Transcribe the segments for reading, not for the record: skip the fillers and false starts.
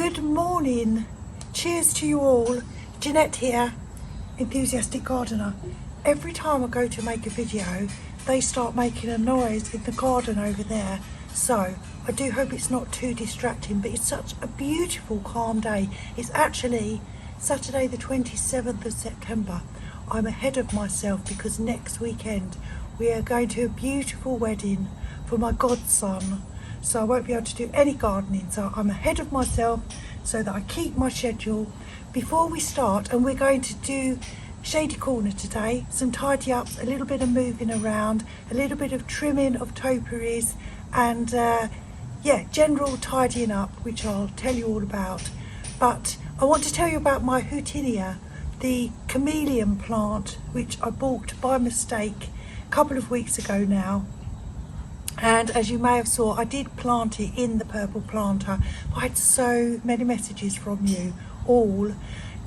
Good morning. Cheers to you all. Janette here, enthusiastic gardener. Every time I go to make a video, they start making a noise in the garden over there. So I do hope it's not too distracting, but it's such a beautiful, calm day. It's actually Saturday the 27th of September. I'm ahead of myself because next weekend we are going to a beautiful wedding for my godson. So I won't be able to do any gardening. So I'm ahead of myself so that I keep my schedule. Before we start, and we're going to do Shady Corner today, some tidy ups, a little bit of moving around, a little bit of trimming of topiaries, and yeah, general tidying up, which I'll tell you all about. But I want to tell you about my Hutinia, the chameleon plant, which I bought by mistake a couple of weeks ago now. And as you may have saw, I did plant it in the purple planter, but I had so many messages from you all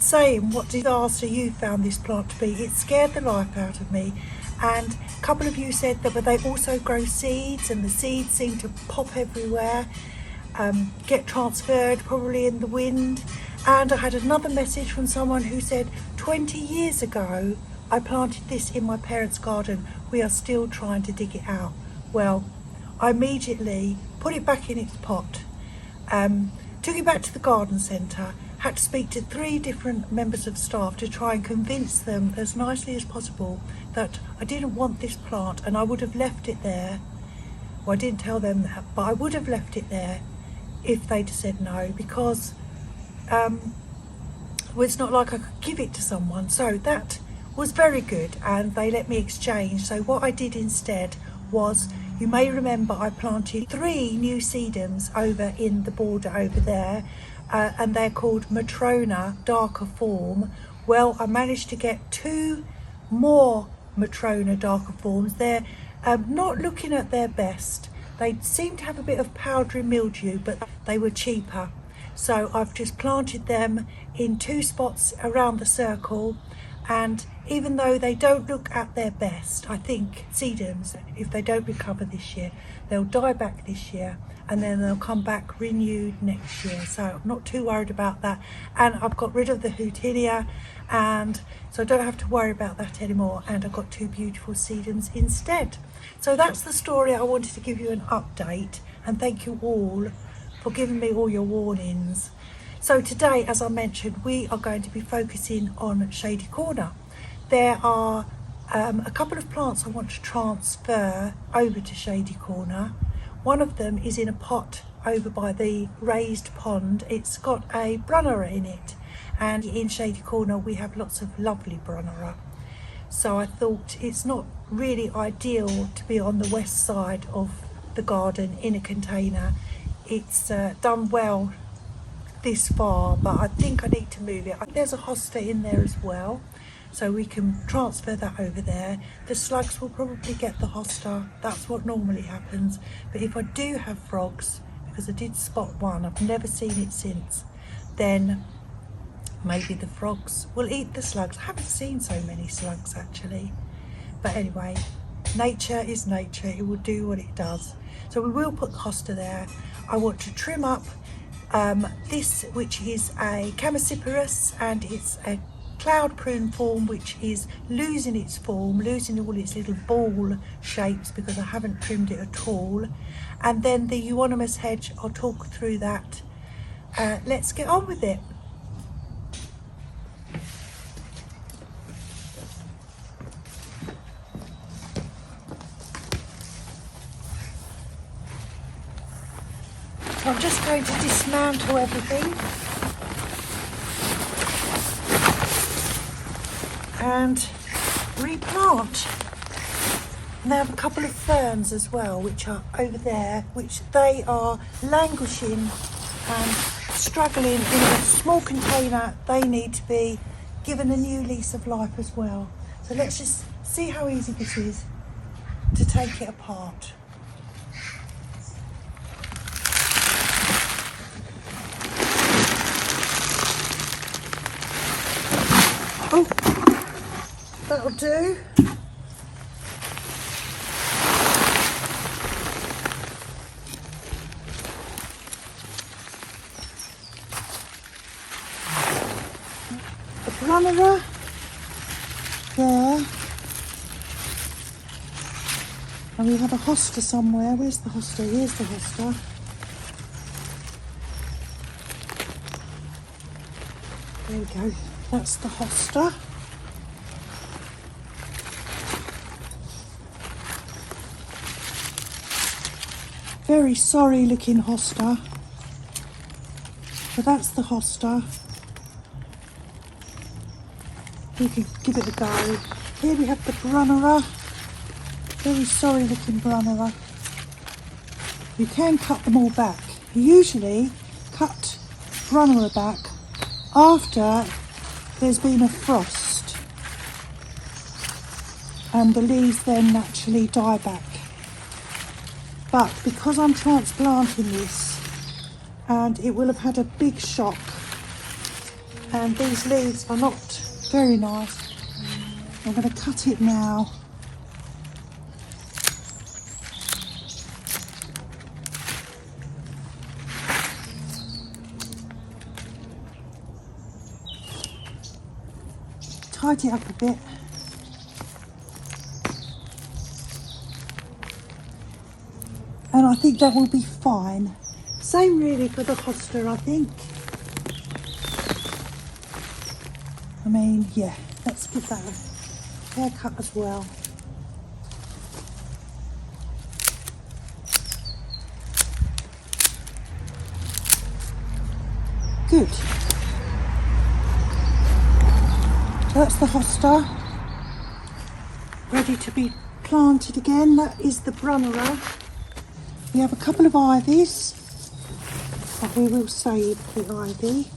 saying what disaster you found this plant to be. It scared the life out of me. And a couple of you said that, but they also grow seeds, and the seeds seem to pop everywhere, get transferred probably in the wind. And I had another message from someone who said 20 years ago I planted this in my parents' garden. We are still trying to dig it out. Well, I immediately put it back in its pot, took it back to the garden centre, had to speak to 3 different members of staff to try and convince them as nicely as possible that I didn't want this plant, and I would have left it there. Well, I didn't tell them that, but I would have left it there if they'd said no, because well, it's not like I could give it to someone. So that was very good, and they let me exchange. So what I did instead was, you may remember I planted 3 new sedums over in the border over there, and they're called Matrona darker form. Well, I managed to get 2 more Matrona darker forms. They're not looking at their best. They seem to have a bit of powdery mildew, but they were cheaper. So I've just planted them in 2 spots around the circle, and even though they don't look at their best, I think sedums, if they don't recover this year, they'll die back this year, and then they'll come back renewed next year. So I'm not too worried about that. And I've got rid of the Hutinia, and so I don't have to worry about that anymore. And I've got 2 beautiful sedums instead. So that's the story. I wanted to give you an update, and thank you all for giving me all your warnings. So today, as I mentioned, we are going to be focusing on Shady Corner. There are a couple of plants I want to transfer over to Shady Corner. One of them is in a pot over by the raised pond. It's got a Brunnera in it, and in Shady Corner we have lots of lovely Brunnera. So I thought it's not really ideal to be on the west side of the garden in a container. It's done well this far, but I think I need to move it. There's a hosta in there as well, so we can transfer that over there. The slugs will probably get the hosta. That's what normally happens. But if I do have frogs, because I did spot one, I've never seen it since, then maybe the frogs will eat the slugs. I haven't seen so many slugs actually, but anyway, nature is nature. It will do what it does. So we will put the hosta there. I want to trim up this, which is a Chamaecyparis, and it's a cloud-pruned form which is losing its form, losing all its little ball shapes because I haven't trimmed it at all. And then the Euonymus hedge, I'll talk through that. Let's get on with it. I'm just going to dismantle everything and replant. And they have a couple of ferns as well, which are over there, which they are languishing and struggling in a small container. They need to be given a new lease of life as well. So let's just see how easy this is to take it apart. Oh, that'll do. Brunnera there. And we have a Hosta somewhere. Where's the Hosta? Here's the Hosta. There we go. That's the Hosta. Very sorry looking Hosta. But that's the Hosta. We can give it a go. Here we have the Brunnera. Very sorry looking Brunnera. You can cut them all back. You usually cut Brunnera back after there's been a frost and the leaves then naturally die back. But because I'm transplanting this and it will have had a big shock and these leaves are not very nice, I'm going to cut it now. Tidy it up a bit. And I think that will be fine. Same really for the Hosta, I think. I mean, yeah, let's give that a haircut as well. Good. So that's the Hosta, ready to be planted again. That is the Brunnera. We have a couple of ivies, but we will save the ivy.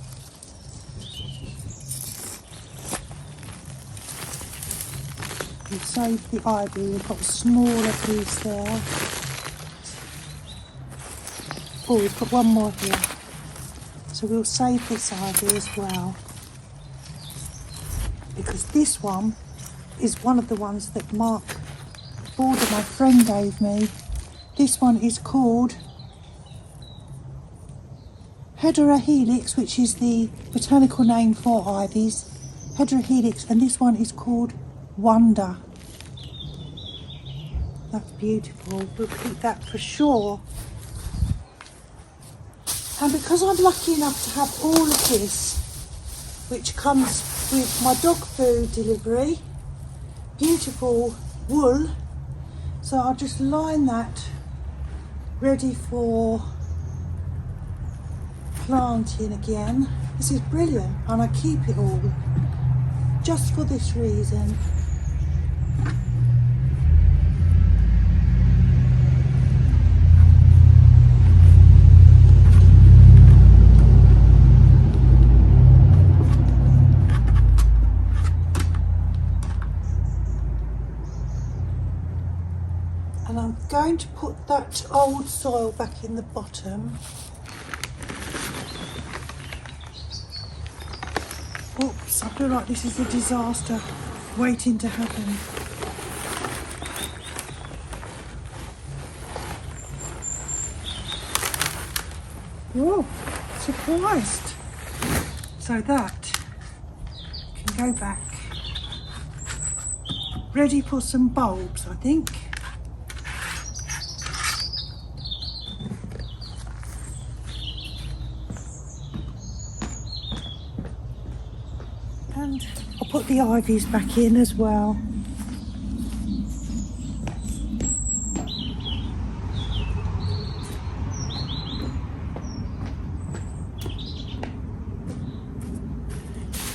We'll save the ivy. We've got a smaller piece there. Oh, we've got one more here. So we'll save this ivy as well, because this one is one of the ones that Mark Border, my friend, gave me. This one is called Heterohelix, which is the botanical name for ivies. Heterohelix, and this one is called Wonder. That's beautiful. We'll keep that for sure. And because I'm lucky enough to have all of this, which comes with my dog food delivery, beautiful wool, so I'll just line that ready for planting again. This is brilliant, and I keep it all just for this reason. And I'm going to put that old soil back in the bottom. Oops, I feel like this is a disaster waiting to happen. Whoa, surprised. So that can go back. Ready for some bulbs, I think. And I'll put the ivies back in as well.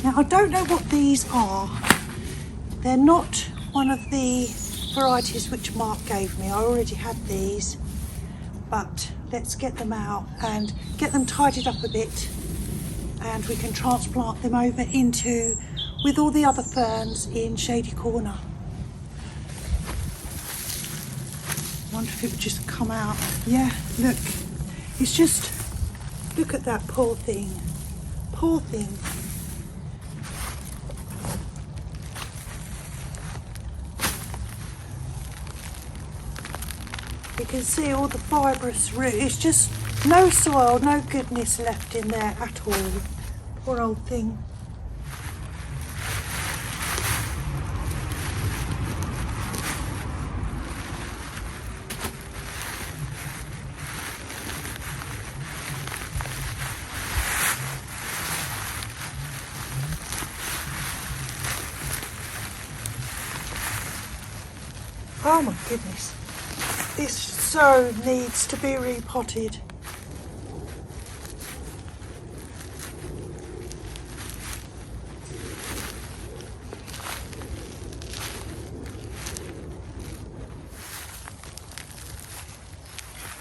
Now I don't know what these are. They're not one of the varieties which Mark gave me. I already had these, but let's get them out and get them tidied up a bit, and we can transplant them over into with all the other ferns in Shady Corner. I wonder if it would just come out. Yeah, look, it's just, look at that poor thing, poor thing. You can see all the fibrous root. It's just no soil, no goodness left in there at all. Poor old thing. Oh my goodness. This so needs to be repotted.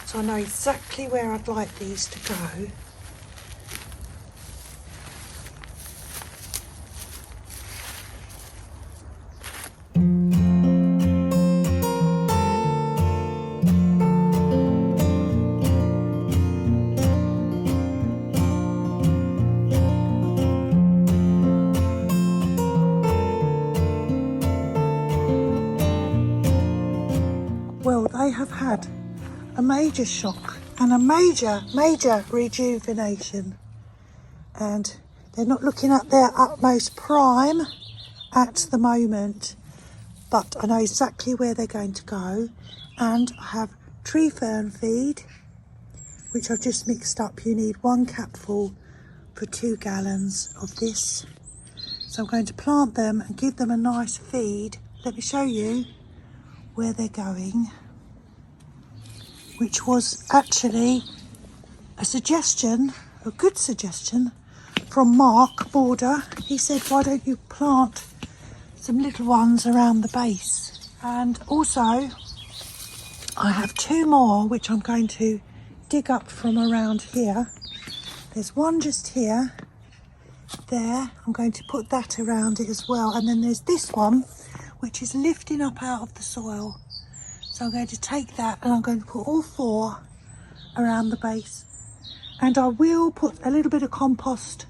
So I know exactly where I'd like these to go. Well, they have had a major shock and a major rejuvenation, and they're not looking at their utmost prime at the moment, but I know exactly where they're going to go. And I have tree fern feed, which I've just mixed up. You need 1 capful for 2 gallons of this. So I'm going to plant them and give them a nice feed. Let me show you where they're going, which was actually a suggestion, a good suggestion from Mark Border. He said, why don't you plant some little ones around the base? And also I have 2 more which I'm going to dig up from around here. There's one just here, there. I'm going to put that around it as well. And then there's this one which is lifting up out of the soil. So I'm going to take that and I'm going to put all 4 around the base. And I will put a little bit of compost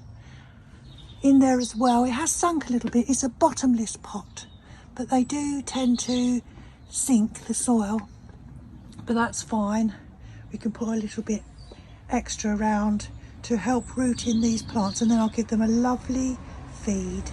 in there as well. It has sunk a little bit. It's a bottomless pot, but they do tend to sink the soil. But that's fine. We can put a little bit extra around to help root in these plants, and then I'll give them a lovely feed.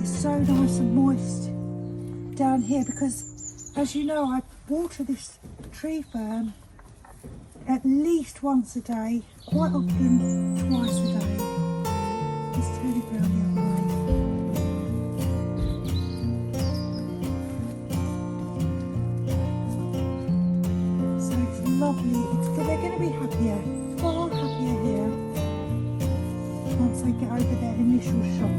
So nice and moist down here, because as you know, I water this tree fern at least once a day, quite often twice a day. Let's turn it round the other way. So it's lovely. They're going to be happier, far happier here once they get over their initial shock.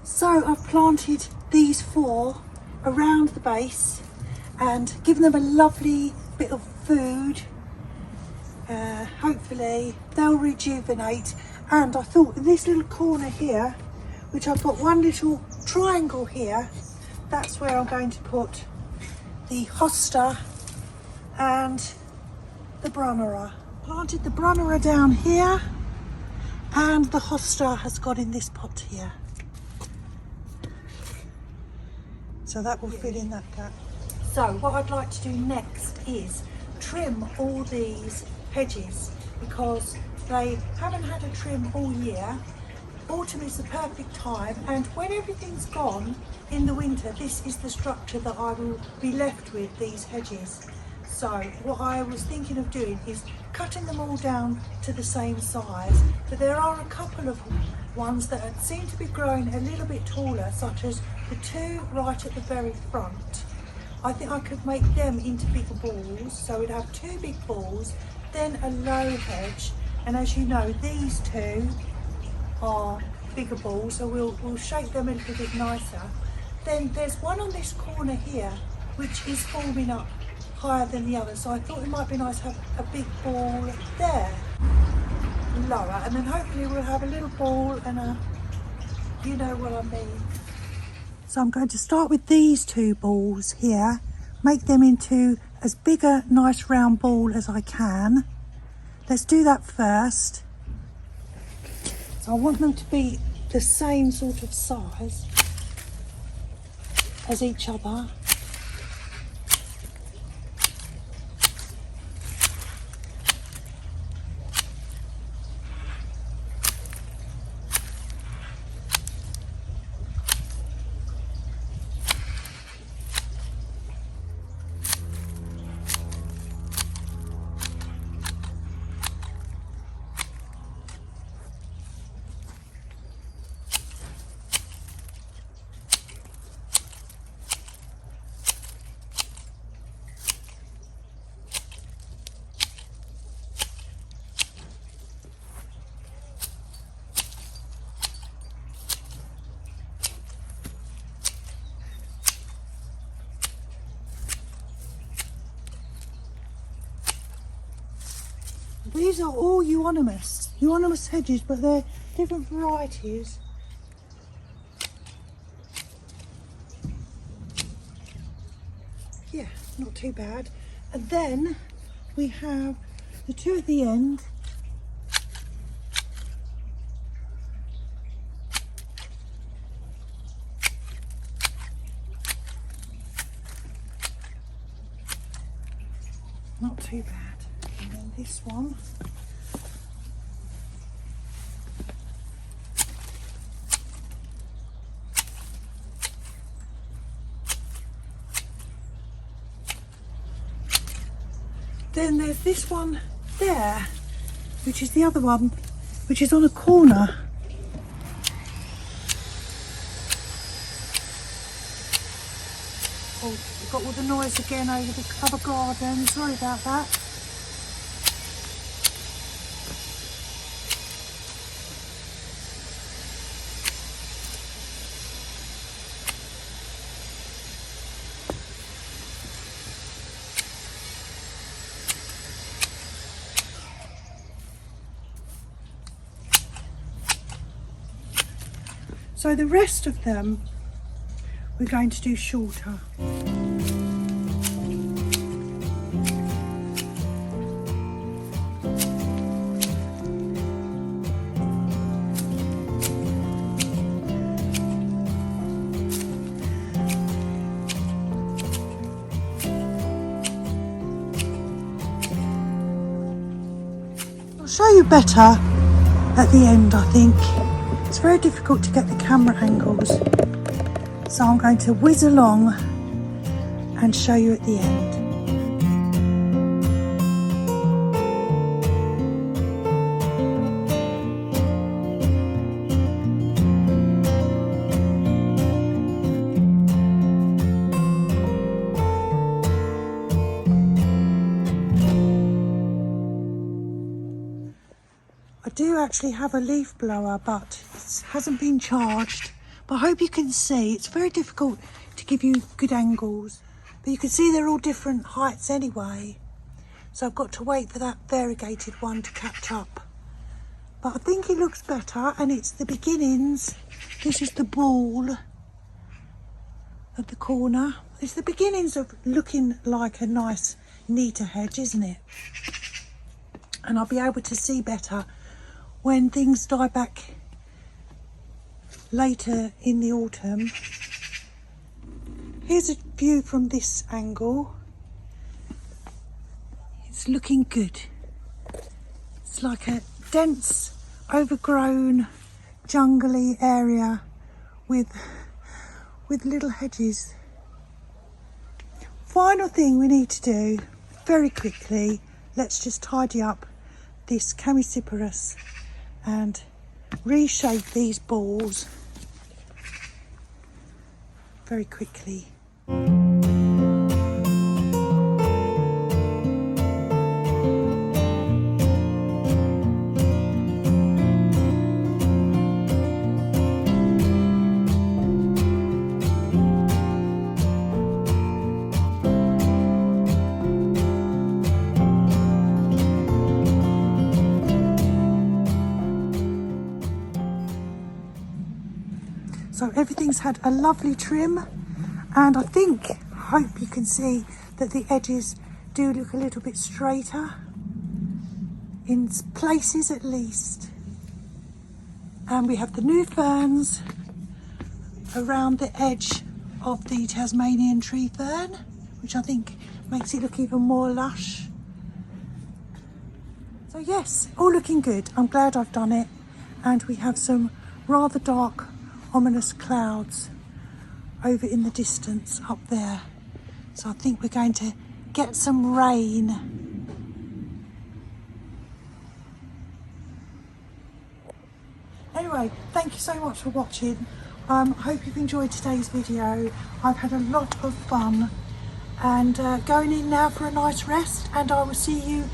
So I've planted these 4 around the base and given them a lovely bit of food. Hopefully they'll rejuvenate. And I thought in this little corner here, which I've got one little triangle here, that's where I'm going to put the Hosta and the Brunnera. Planted the Brunnera down here, and the Hosta has got in this pot here. So that will fill in that gap. So what I'd like to do next is trim all these hedges, because They haven't had a trim all year. Autumn is the perfect time, and when everything's gone in the winter, this is the structure that I will be left with, these hedges. So what I was thinking of doing is cutting them all down to the same size, but there are a couple of ones that seem to be growing a little bit taller, such as the two right at the very front. I think I could make them into bigger balls, so we'd have two big balls, then a low hedge, and as you know, these two are bigger balls, so we'll shape them a little bit nicer. Then there's one on this corner here which is forming up higher than the other, so I thought it might be nice to have a big ball there, lower, and then hopefully we'll have a little ball and a, you know what I mean. So I'm going to start with these two balls here, make them into as big a nice round ball as I can. Let's do that first. So I want them to be the same sort of size as each other. These are all Euonymus hedges, but they're different varieties. Yeah, not too bad. And then we have the two at the end. Not too bad. And then this one. Then there's this one there, which is the other one, which is on a corner. Oh, we've got all the noise again over the other garden. Sorry about that. So the rest of them we're going to do shorter. I'll show you better at the end, I think. It's very difficult to get the camera angles, so I'm going to whiz along and show you at the end. I do actually have a leaf blower, but it hasn't been charged. But I hope you can see, it's very difficult to give you good angles, but you can see they're all different heights anyway. So I've got to wait for that variegated one to catch up. But I think it looks better, and it's the beginnings. This is the ball at the corner. It's the beginnings of looking like a nice, neater hedge, isn't it? And I'll be able to see better when things die back later in the autumn. Here's a view from this angle. It's looking good. It's like a dense, overgrown, jungly area with little hedges. Final thing we need to do very quickly, let's just tidy up this Chamaecyparis and reshape these balls very quickly. So everything's had a lovely trim, and I hope you can see that the edges do look a little bit straighter, in places at least. And we have the new ferns around the edge of the Tasmanian tree fern, which I think makes it look even more lush. So yes, all looking good. I'm glad I've done it. And we have some rather dark, ominous clouds over in the distance up there. So I think we're going to get some rain. Anyway, thank you so much for watching. I hope you've enjoyed today's video. I've had a lot of fun, and going in now for a nice rest, and I will see you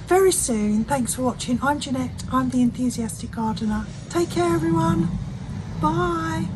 very soon. Thanks for watching. I'm Janette. I'm the Enthusiastic Gardener. Take care, everyone. Bye.